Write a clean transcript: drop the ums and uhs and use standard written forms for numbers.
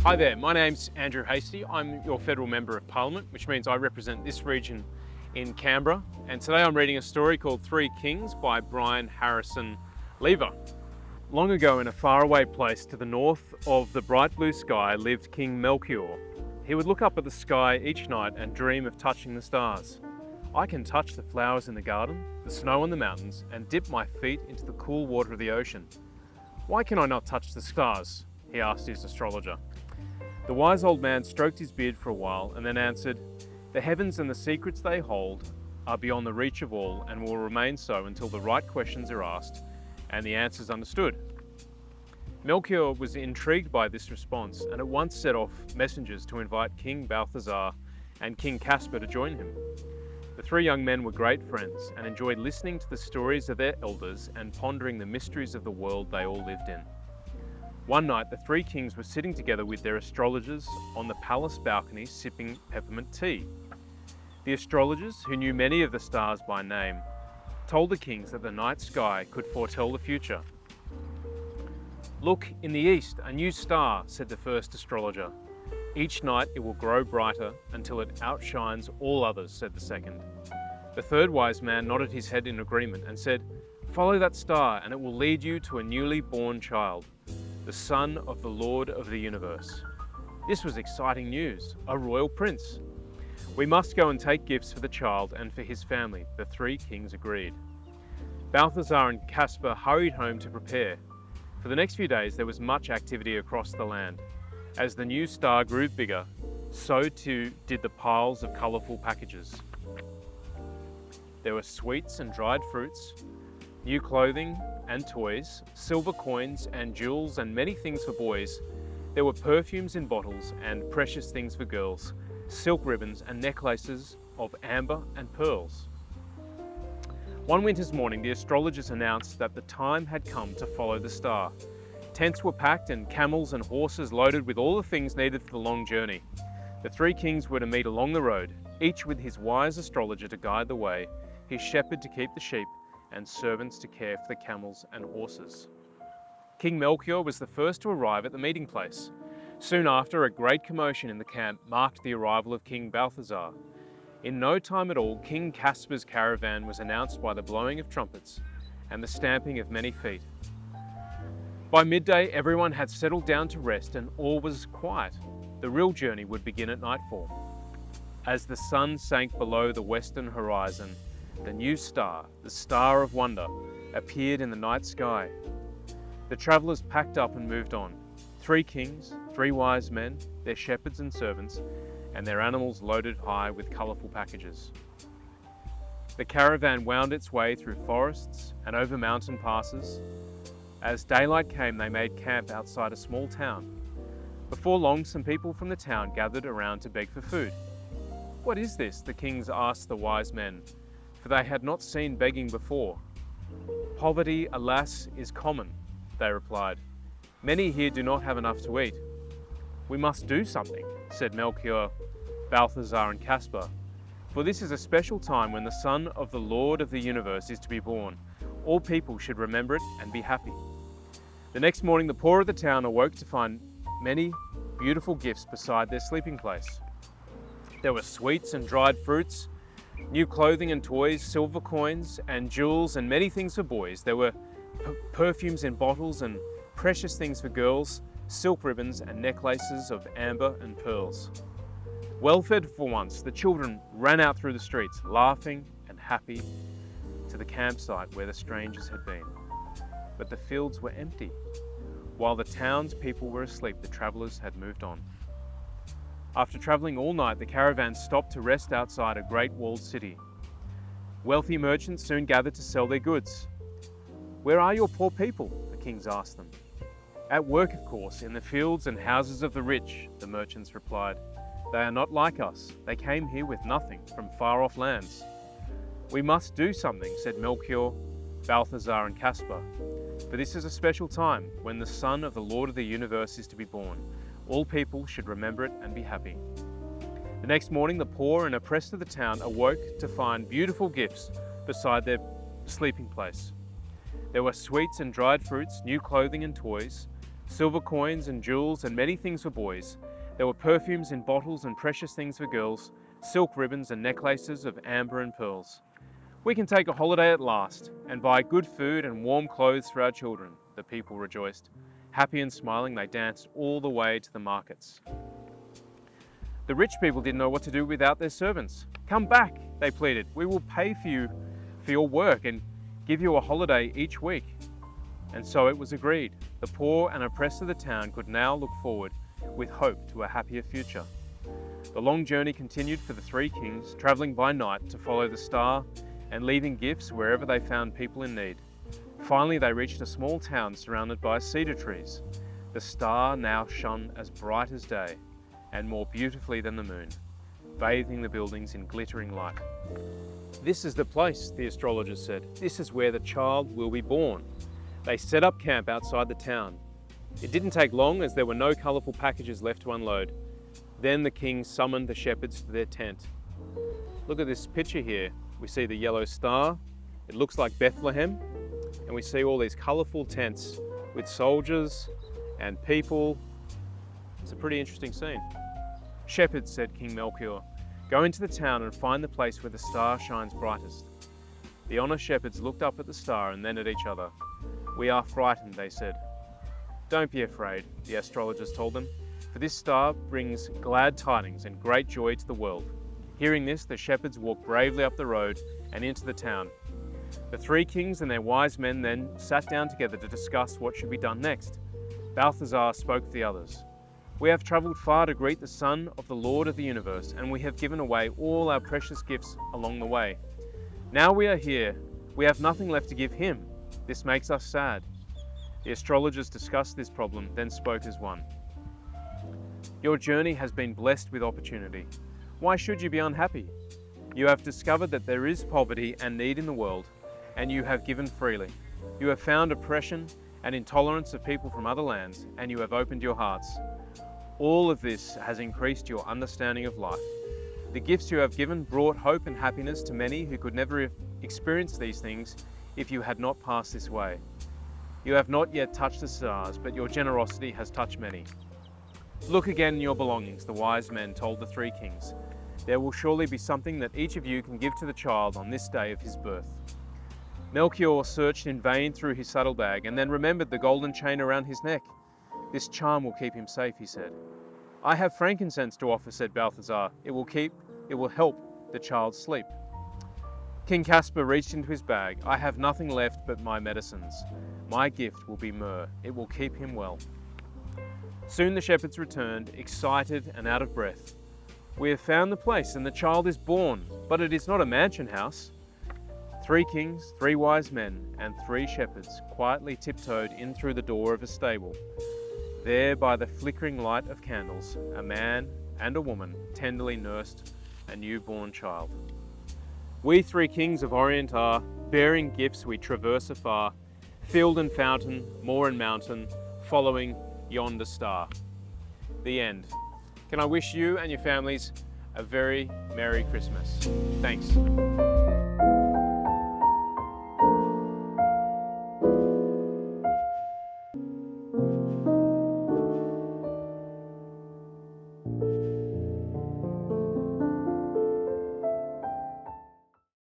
Hi there, my name's Andrew Hastie. I'm your Federal Member of Parliament, which means I represent this region in Canberra. And today I'm reading a story called Three Kings by Brian Harrison Lever. Long ago, in a faraway place to the north of the bright blue sky, lived King Melchior. He would look up at the sky each night and dream of touching the stars. I can touch the flowers in the garden, the snow on the mountains, and dip my feet into the cool water of the ocean. Why can I not touch the stars? He asked his astrologer. The wise old man stroked his beard for a while and then answered, "The heavens and the secrets they hold are beyond the reach of all and will remain so until the right questions are asked and the answers understood." Melchior was intrigued by this response and at once set off messengers to invite King Balthazar and King Caspar to join him. The three young men were great friends and enjoyed listening to the stories of their elders and pondering the mysteries of the world they all lived in. One night, the three kings were sitting together with their astrologers on the palace balcony sipping peppermint tea. The astrologers, who knew many of the stars by name, told the kings that the night sky could foretell the future. "Look, in the east, a new star," said the first astrologer. "Each night it will grow brighter until it outshines all others," said the second. The third wise man nodded his head in agreement and said, "Follow that star and it will lead you to a newly born child, the son of the Lord of the universe." This was exciting news, a royal prince. "We must go and take gifts for the child and for his family," the three kings agreed. Balthazar and Caspar hurried home to prepare. For the next few days there was much activity across the land. As the new star grew bigger, so too did the piles of colourful packages. There were sweets and dried fruits, new clothing and toys, silver coins and jewels and many things for boys. There were perfumes in bottles and precious things for girls, silk ribbons and necklaces of amber and pearls. One winter's morning, the astrologers announced that the time had come to follow the star. Tents were packed and camels and horses loaded with all the things needed for the long journey. The three kings were to meet along the road, each with his wise astrologer to guide the way, his shepherd to keep the sheep, and servants to care for the camels and horses. King Melchior was the first to arrive at the meeting place. Soon after, a great commotion in the camp marked the arrival of King Balthazar. In no time at all, King Caspar's caravan was announced by the blowing of trumpets and the stamping of many feet. By midday, everyone had settled down to rest and all was quiet. The real journey would begin at nightfall. As the sun sank below the western horizon, the new star, the Star of Wonder, appeared in the night sky. The travellers packed up and moved on. Three kings, three wise men, their shepherds and servants, and their animals loaded high with colourful packages. The caravan wound its way through forests and over mountain passes. As daylight came, they made camp outside a small town. Before long, some people from the town gathered around to beg for food. "What is this?" the kings asked the wise men, for they had not seen begging before. "Poverty, alas, is common," they replied. "Many here do not have enough to eat." "We must do something," said Melchior, Balthazar and Caspar, "for this is a special time when the son of the Lord of the universe is to be born. All people should remember it and be happy." The next morning, the poor of the town awoke to find many beautiful gifts beside their sleeping place. There were sweets and dried fruits, new clothing and toys, silver coins and jewels and many things for boys. There were perfumes in bottles and precious things for girls, silk ribbons and necklaces of amber and pearls. Well fed for once, the children ran out through the streets, laughing and happy, to the campsite where the strangers had been. But the fields were empty. While the town's people were asleep, the travellers had moved on. After travelling all night, the caravan stopped to rest outside a great walled city. Wealthy merchants soon gathered to sell their goods. "Where are your poor people?" the kings asked them. "At work, of course, in the fields and houses of the rich," the merchants replied. "They are not like us. They came here with nothing from far-off lands." "We must do something," said Melchior, Balthazar and Caspar, "for this is a special time when the son of the Lord of the universe is to be born. All people should remember it and be happy." The next morning, the poor and oppressed of the town awoke to find beautiful gifts beside their sleeping place. There were sweets and dried fruits, new clothing and toys, silver coins and jewels and many things for boys. There were perfumes in bottles and precious things for girls, silk ribbons and necklaces of amber and pearls. We can take a holiday at last and buy good food and warm clothes for our children, the people rejoiced. Happy and smiling, they danced all the way to the markets. The rich people didn't know what to do without their servants. Come back, they pleaded. We will pay for you for your work and give you a holiday each week. And so it was agreed. The poor and oppressed of the town could now look forward with hope to a happier future. The long journey continued for the three kings, travelling by night to follow the star and leaving gifts wherever they found people in need. Finally, they reached a small town surrounded by cedar trees. The star now shone as bright as day and more beautifully than the moon, bathing the buildings in glittering light. This is the place, the astrologers said. This is where the child will be born. They set up camp outside the town. It didn't take long as there were no colourful packages left to unload. Then the king summoned the shepherds to their tent. Look at this picture here. We see the yellow star. It looks like Bethlehem. And we see all these colourful tents with soldiers and people. It's a pretty interesting scene. Shepherds, said King Melchior, go into the town and find the place where the star shines brightest. The honest shepherds looked up at the star and then at each other. We are frightened, they said. Don't be afraid, the astrologers told them, for this star brings glad tidings and great joy to the world. Hearing this, the shepherds walked bravely up the road and into the town. The three kings and their wise men then sat down together to discuss what should be done next. Balthazar spoke to the others. We have travelled far to greet the Son of the Lord of the universe, and we have given away all our precious gifts along the way. Now we are here, we have nothing left to give him. This makes us sad. The astrologers discussed this problem, then spoke as one. Your journey has been blessed with opportunity. Why should you be unhappy? You have discovered that there is poverty and need in the world, and you have given freely. You have found oppression and intolerance of people from other lands, and you have opened your hearts. All of this has increased your understanding of life. The gifts you have given brought hope and happiness to many who could never have experienced these things if you had not passed this way. You have not yet touched the stars, but your generosity has touched many. Look again in your belongings, the wise men told the three kings. There will surely be something that each of you can give to the child on this day of his birth. Melchior searched in vain through his saddlebag and then remembered the golden chain around his neck. This charm will keep him safe, he said. I have frankincense to offer, said Balthazar. It will help the child sleep. King Caspar reached into his bag. I have nothing left but my medicines. My gift will be myrrh. It will keep him well. Soon the shepherds returned, excited and out of breath. We have found the place and the child is born, but it is not a mansion house. 3 kings, 3 wise men, and 3 shepherds quietly tiptoed in through the door of a stable. There, by the flickering light of candles, a man and a woman tenderly nursed a newborn child. We 3 kings of Orient are, bearing gifts we traverse afar, field and fountain, moor and mountain, following yonder star. The end. Can I wish you and your families a very Merry Christmas. Thanks.